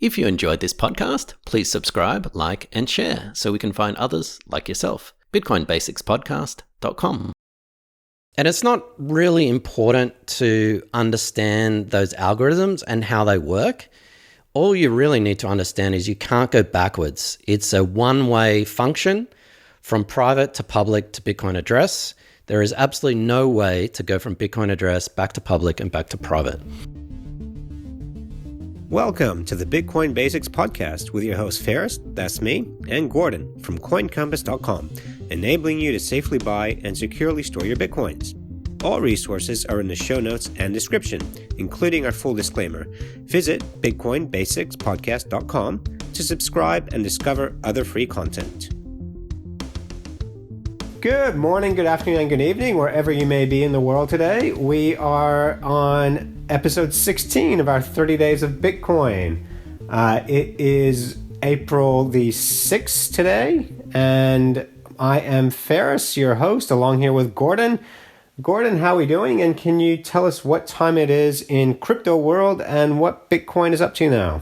If you enjoyed this podcast, please subscribe, like, and share so we can find others like yourself. BitcoinBasicsPodcast.com. And it's not really important to understand those algorithms and how they work. All you really need to understand is you can't go backwards. It's a one-way function from private to public to Bitcoin address. There is absolutely no way to go from Bitcoin address back to public and back to private. Welcome to the Bitcoin Basics Podcast with your host Ferris, that's me, and Gordon from CoinCompass.com, enabling you to safely buy and securely store your Bitcoins. All resources are in the show notes and description, including our full disclaimer. Visit BitcoinBasicsPodcast.com to subscribe and discover other free content. Good morning, good afternoon, and good evening, wherever you may be in the world today. We are on episode 16 of our 30 Days of Bitcoin. It is April the 6th today, and I am Ferris, your host, along here with Gordon. Gordon, how are we doing? And can you tell us what time it is in crypto world and what Bitcoin is up to now?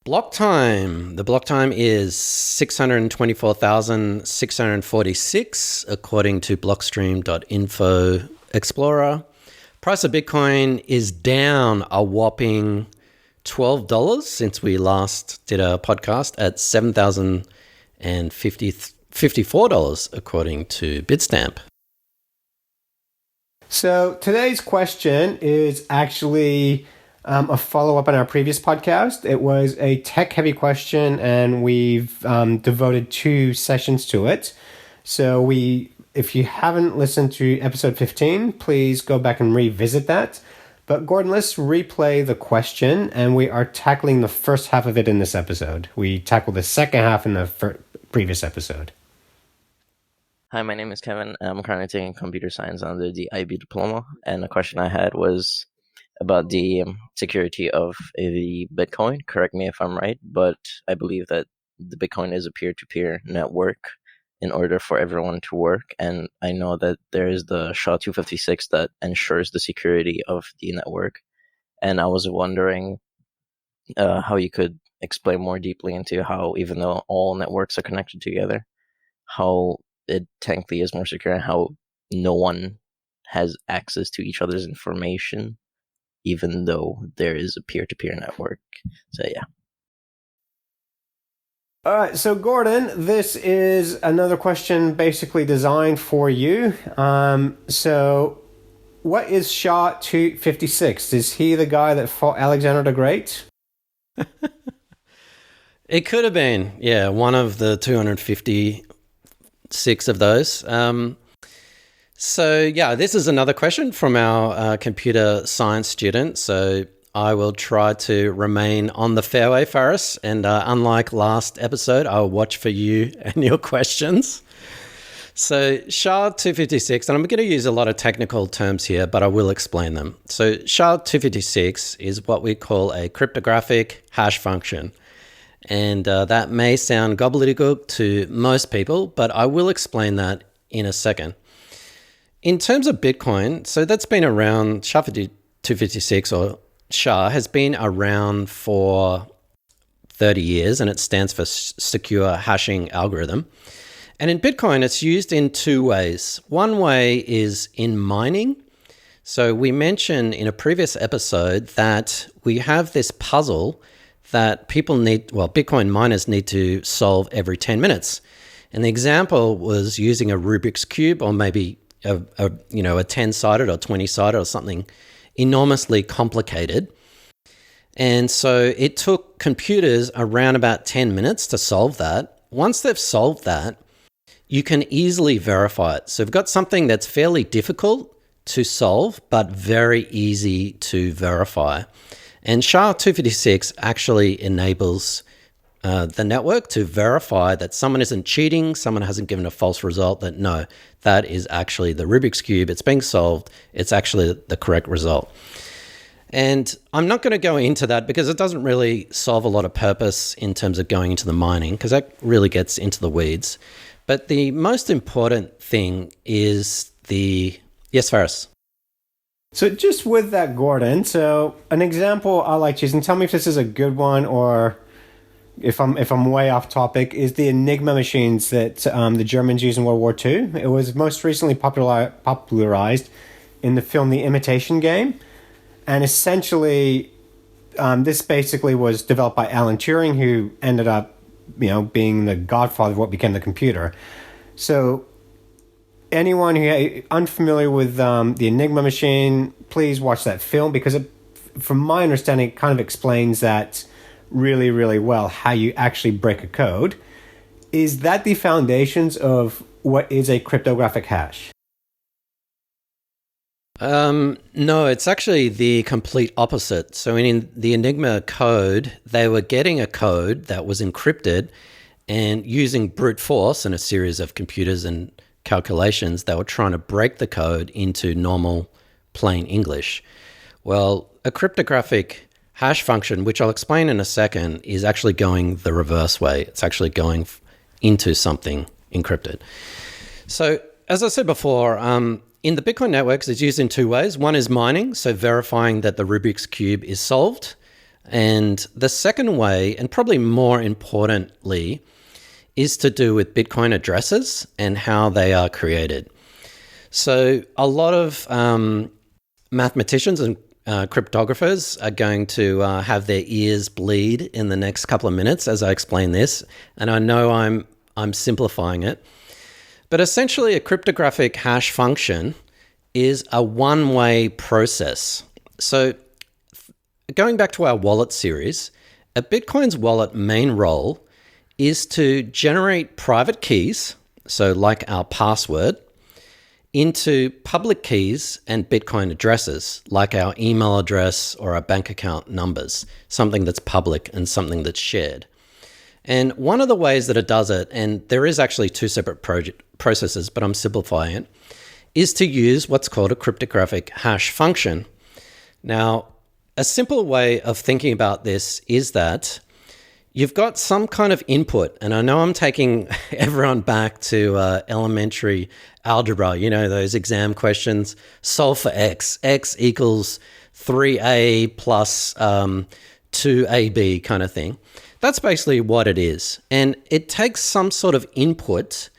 Block time. The block time is 624,646 according to blockstream.info Explorer. Price of Bitcoin is down a whopping $12 since we last did a podcast at $7,054 according to Bitstamp. So today's question is actually a follow-up on our previous podcast. It was a tech-heavy question, and we've devoted 2 sessions to it. So if you haven't listened to episode 15, please go back and revisit that. But Gordon, let's replay the question, and we are tackling the first half of it in this episode. We tackled the second half in the previous episode. Hi, my name is Kevin. I'm currently taking computer science under the IB diploma, and the question I had was about the security of the Bitcoin. Correct me if I'm right, but I believe that the Bitcoin is a peer-to-peer network in order for everyone to work, and I know that there is the SHA256 that ensures the security of the network, and I was wondering how you could explain more deeply into how, even though all networks are connected together, how it technically is more secure and how no one has access to each other's information, even though there is a peer-to-peer network. So, yeah. All right, so Gordon, this is another question basically designed for you. So what is SHA256? Is he the guy that fought Alexander the Great? It could have been, yeah, one of the 256 of those. So, yeah, this is another question from our computer science student. So I will try to remain on the fairway, Faris. And unlike last episode, I'll watch for you and your questions. So SHA-256, and I'm going to use a lot of technical terms here, but I will explain them. So SHA-256 is what we call a cryptographic hash function. And that may sound gobbledygook to most people, but I will explain that in a second. In terms of Bitcoin, so that's been around, SHA-256 or SHA has been around for 30 years, and it stands for Secure Hashing Algorithm. And in Bitcoin, it's used in 2 ways. One way is in mining. So we mentioned in a previous episode that we have this puzzle that Bitcoin miners need to solve every 10 minutes. And the example was using a Rubik's Cube, or maybe a 10-sided or 20-sided or something enormously complicated. And so it took computers around about 10 minutes to solve that. Once they've solved that, you can easily verify it. So we've got something that's fairly difficult to solve, but very easy to verify. And SHA-256 actually enables the network to verify that someone isn't cheating, someone hasn't given a false result, that no, that is actually the Rubik's Cube, it's being solved, it's actually the correct result. And I'm not going to go into that because it doesn't really solve a lot of purpose in terms of going into the mining, because that really gets into the weeds. But the most important thing is yes, Faris. So just with that, Gordon, so an example I like to use, and tell me if this is a good one or if I'm way off topic, is the Enigma machines that the Germans used in World War II. It was most recently popularized in the film The Imitation Game. And essentially, this basically was developed by Alan Turing, who ended up, being the godfather of what became the computer. So anyone who unfamiliar with the Enigma machine, please watch that film, because from my understanding, it kind of explains that really, really well, how you actually break a code. Is that the foundations of what is a cryptographic hash? No, it's actually the complete opposite. So in the Enigma code, they were getting a code that was encrypted, and using brute force and a series of computers and calculations, they were trying to break the code into normal plain English. Well, a cryptographic hash function, which I'll explain in a second, is actually going the reverse way. It's actually going into something encrypted. So as I said before, in the Bitcoin networks, it's used in two ways. One is mining, so verifying that the Rubik's Cube is solved. And the second way, and probably more importantly, is to do with Bitcoin addresses and how they are created. So a lot of mathematicians and cryptographers are going to have their ears bleed in the next couple of minutes as I explain this. And I know I'm simplifying it. But essentially, a cryptographic hash function is a one-way process. So going back to our wallet series, a Bitcoin's wallet main role is to generate private keys, so like our password, into public keys and Bitcoin addresses, like our email address or our bank account numbers, something that's public and something that's shared. And one of the ways that it does it, and there is actually two separate processes, but I'm simplifying it, is to use what's called a cryptographic hash function. Now, a simple way of thinking about this is that you've got some kind of input, and I know I'm taking everyone back to elementary algebra, those exam questions, solve for x equals 3a plus 2ab kind of thing. That's basically what it is. And it takes some sort of input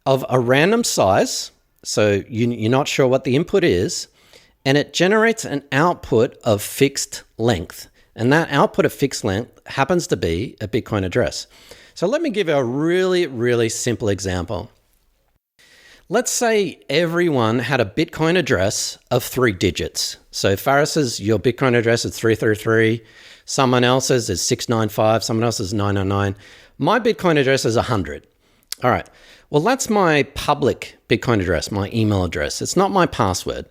of a random size, so you're not sure what the input is, and it generates an output of fixed length. And that output of fixed length happens to be a Bitcoin address. So let me give you a really, really simple example. Let's say everyone had a Bitcoin address of 3 digits. So Faris's, your Bitcoin address is 333. Someone else's is 695. Someone else's is 999. My Bitcoin address is 100. All right. Well, that's my public Bitcoin address, my email address. It's not my password.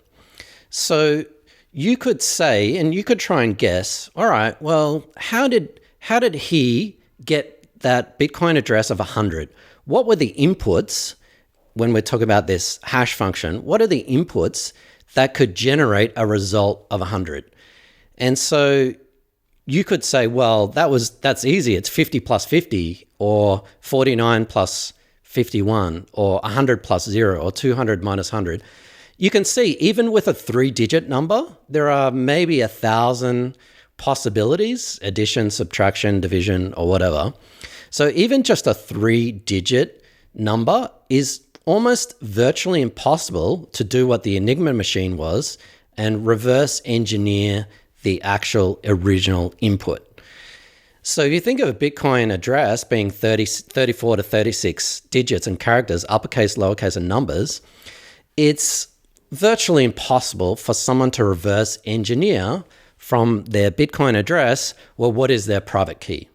So you could say, and you could try and guess, all right, well, how did he get that Bitcoin address of 100? What were the inputs when we're talking about this hash function? What are the inputs that could generate a result of 100? And so you could say, well, that's easy. It's 50 plus 50, or 49 plus 51, or 100 plus 0, or 200 minus 100. You can see, even with a 3-digit number, there are maybe 1,000 possibilities: addition, subtraction, division, or whatever. So even just a 3-digit number is almost virtually impossible to do what the Enigma machine was and reverse engineer the actual original input. So if you think of a Bitcoin address being 34 to 36 digits and characters, uppercase, lowercase, and numbers, it's virtually impossible for someone to reverse engineer from their Bitcoin address, well, what is their private key?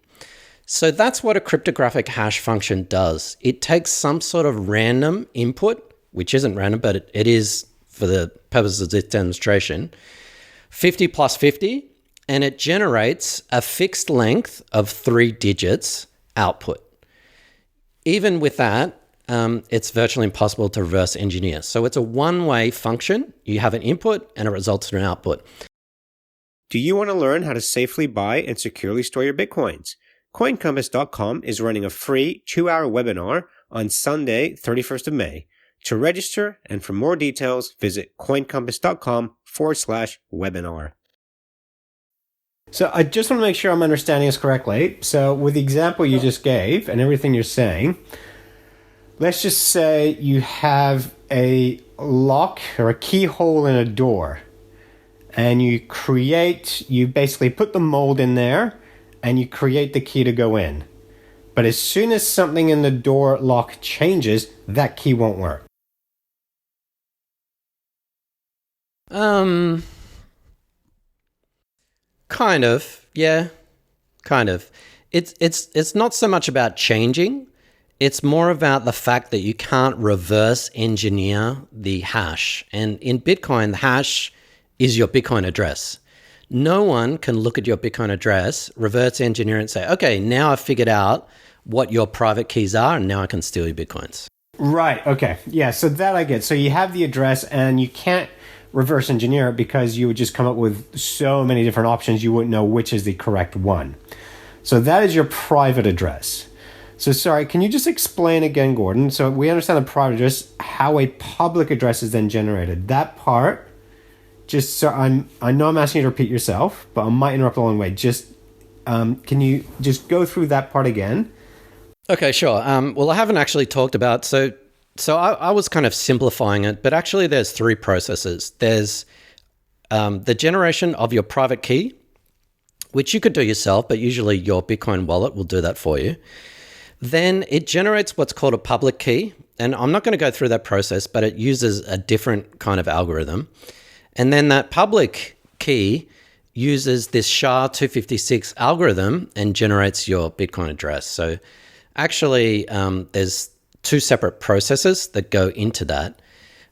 So that's what a cryptographic hash function does. It takes some sort of random input, which isn't random, but it is for the purposes of this demonstration, 50 plus 50, and it generates a fixed length of 3 digits output. Even with that, it's virtually impossible to reverse engineer. So it's a one-way function. You have an input and it results in an output. Do you want to learn how to safely buy and securely store your Bitcoins? CoinCompass.com is running a free 2-hour webinar on Sunday, 31st of May. To register and for more details, visit coincompass.com/webinar. So I just want to make sure I'm understanding this correctly. So with the example you just gave and everything you're saying, let's just say you have a lock or a keyhole in a door, and you basically put the mold in there and you create the key to go in. But as soon as something in the door lock changes, that key won't work. Kind of, yeah, kind of. It's not so much about changing. It's more about the fact that you can't reverse engineer the hash. And in Bitcoin, the hash is your Bitcoin address. No one can look at your Bitcoin address, reverse engineer it and say, okay, now I've figured out what your private keys are and now I can steal your Bitcoins. Right, okay. Yeah, so that I get. So you have the address and you can't reverse engineer it because you would just come up with so many different options you wouldn't know which is the correct one. So that is your private address. So sorry, can you just explain again, Gordon? So we understand the private address, how a public address is then generated. That part, just so I know I'm asking you to repeat yourself, but I might interrupt along the way. Just can you just go through that part again? Okay, sure. Well, I haven't actually talked about, so I was kind of simplifying it, but actually there's three processes. There's the generation of your private key, which you could do yourself, but usually your Bitcoin wallet will do that for you. Then it generates what's called a public key. And I'm not going to go through that process, but it uses a different kind of algorithm. And then that public key uses this SHA256 algorithm and generates your Bitcoin address. So actually, there's two separate processes that go into that.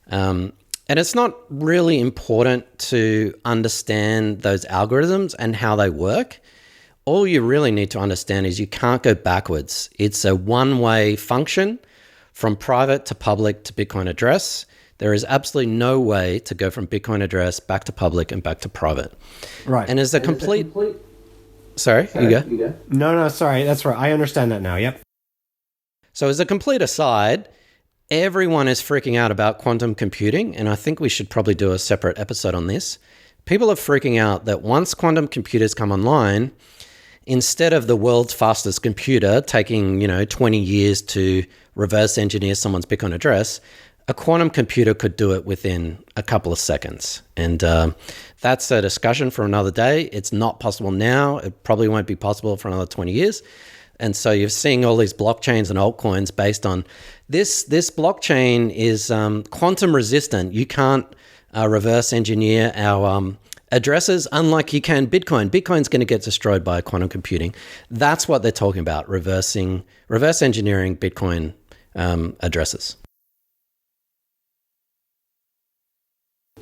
And it's not really important to understand those algorithms and how they work. All you really need to understand is you can't go backwards. It's a one-way function from private to public to Bitcoin address. There is absolutely no way to go from Bitcoin address back to public and back to private. Right. And as a complete... Sorry, you go. No, sorry. That's right. I understand that now. Yep. So as a complete aside, everyone is freaking out about quantum computing, and I think we should probably do a separate episode on this. People are freaking out that once quantum computers come online, instead of the world's fastest computer taking, 20 years to reverse engineer someone's Bitcoin address, a quantum computer could do it within a couple of seconds. And that's a discussion for another day. It's not possible now. It probably won't be possible for another 20 years. And so you're seeing all these blockchains and altcoins based on this. This blockchain is quantum resistant. You can't reverse engineer our addresses, unlike you can Bitcoin. Bitcoin's going to get destroyed by quantum computing. That's what they're talking about, reverse engineering Bitcoin addresses.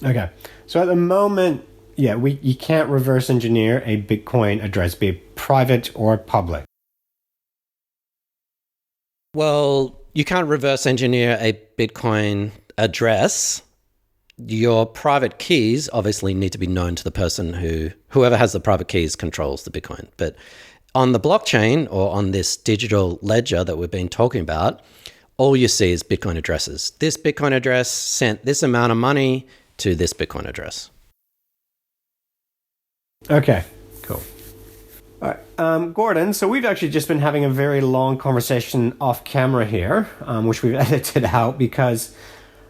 Okay. So at the moment, you can't reverse engineer a Bitcoin address, be it private or public. Well, you can't reverse engineer a Bitcoin address. Your private keys obviously need to be known to the person whoever has the private keys controls the Bitcoin. But on the blockchain or on this digital ledger that we've been talking about, all you see is Bitcoin addresses. This Bitcoin address sent this amount of money to this Bitcoin address. Okay, cool. All right, Gordon, so we've actually just been having a very long conversation off camera here, which we've edited out because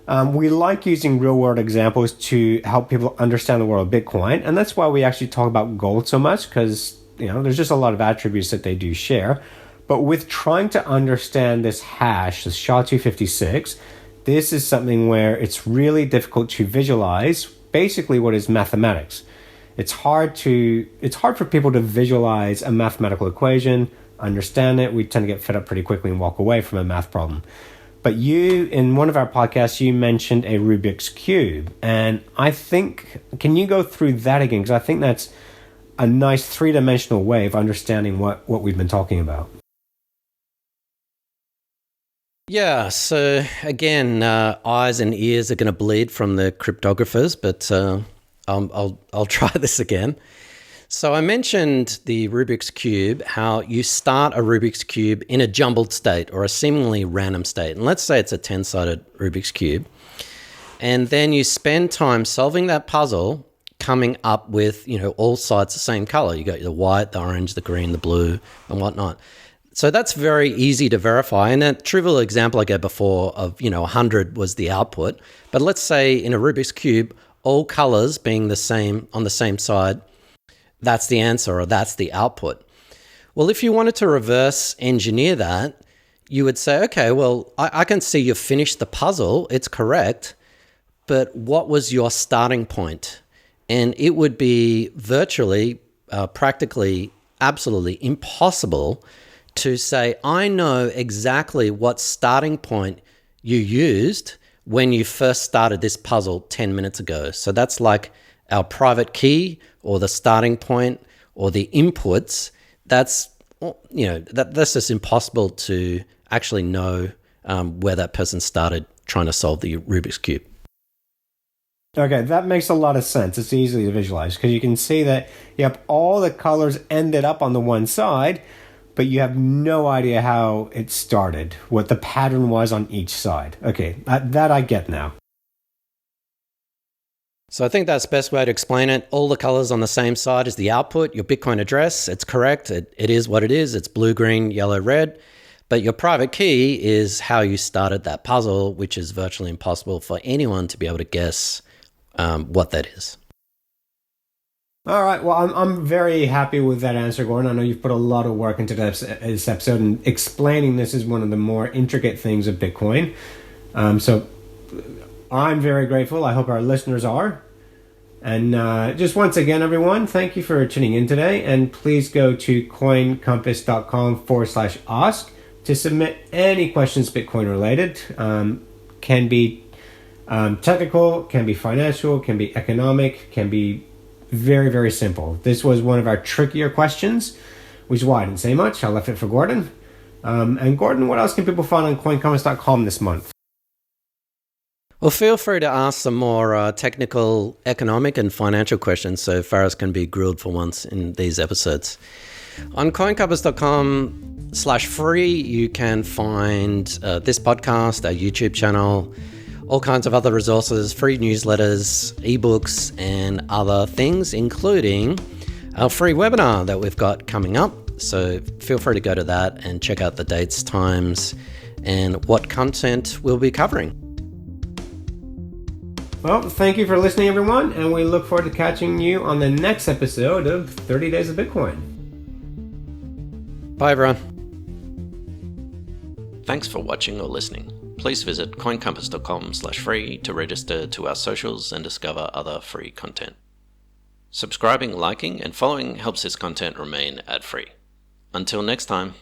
we like using real-world examples to help people understand the world of Bitcoin. And that's why we actually talk about gold so much because, there's just a lot of attributes that they do share. But with trying to understand this hash, this SHA256, this is something where it's really difficult to visualize basically what is mathematics. It's hard for people to visualize a mathematical equation, understand it. We tend to get fed up pretty quickly and walk away from a math problem. But you, in one of our podcasts, you mentioned a Rubik's Cube. And I think, can you go through that again? Because I think that's a nice three-dimensional way of understanding what we've been talking about. Yeah, so again, eyes and ears are going to bleed from the cryptographers, but I'll try this again. So I mentioned the Rubik's Cube, how you start a Rubik's Cube in a jumbled state or a seemingly random state. And let's say it's a 10-sided Rubik's Cube. And then you spend time solving that puzzle, coming up with, all sides the same color. You got the white, the orange, the green, the blue, and whatnot. So that's very easy to verify. And that trivial example I gave before of, 100 was the output. But let's say in a Rubik's Cube, all colors being the same on the same side, that's the answer or that's the output. Well, if you wanted to reverse engineer that, you would say, okay, well, I can see you've finished the puzzle. It's correct. But what was your starting point? And it would be virtually, practically, absolutely impossible to say, I know exactly what starting point you used when you first started this puzzle 10 minutes ago. So that's like our private key or the starting point or the inputs. That's, that's just impossible to actually know where that person started trying to solve the Rubik's Cube. Okay, that makes a lot of sense. It's easy to visualize because you can see that, all the colors ended up on the one side, but you have no idea how it started, what the pattern was on each side. Okay, that I get now. So I think that's the best way to explain it. All the colors on the same side is the output, your Bitcoin address. It's correct. It is what it is. It's blue, green, yellow, red. But your private key is how you started that puzzle, which is virtually impossible for anyone to be able to guess what that is. All right. Well, I'm very happy with that answer, Gordon. I know you've put a lot of work into this episode, and explaining this is one of the more intricate things of Bitcoin. So I'm very grateful. I hope our listeners are. And just once again, everyone, thank you for tuning in today. And please go to coincompass.com/ask to submit any questions Bitcoin related. Can be technical, can be financial, can be economic, can be very, very simple. This was one of our trickier questions, which is why I didn't say much. I left it for Gordon. And Gordon, what else can people find on coincompass.com this month? Well, feel free to ask some more technical, economic, and financial questions so Faris can be grilled for once in these episodes. On coincompass.com/free, you can find this podcast, our YouTube channel, all kinds of other resources, free newsletters, ebooks, and other things, including our free webinar that we've got coming up. So feel free to go to that and check out the dates, times, and what content we'll be covering. Well, thank you for listening, everyone, and we look forward to catching you on the next episode of 30 Days of Bitcoin. Bye, everyone. Thanks for watching or listening. Please visit coincompass.com/free to register to our socials and discover other free content. Subscribing, liking, and following helps this content remain ad-free. Until next time.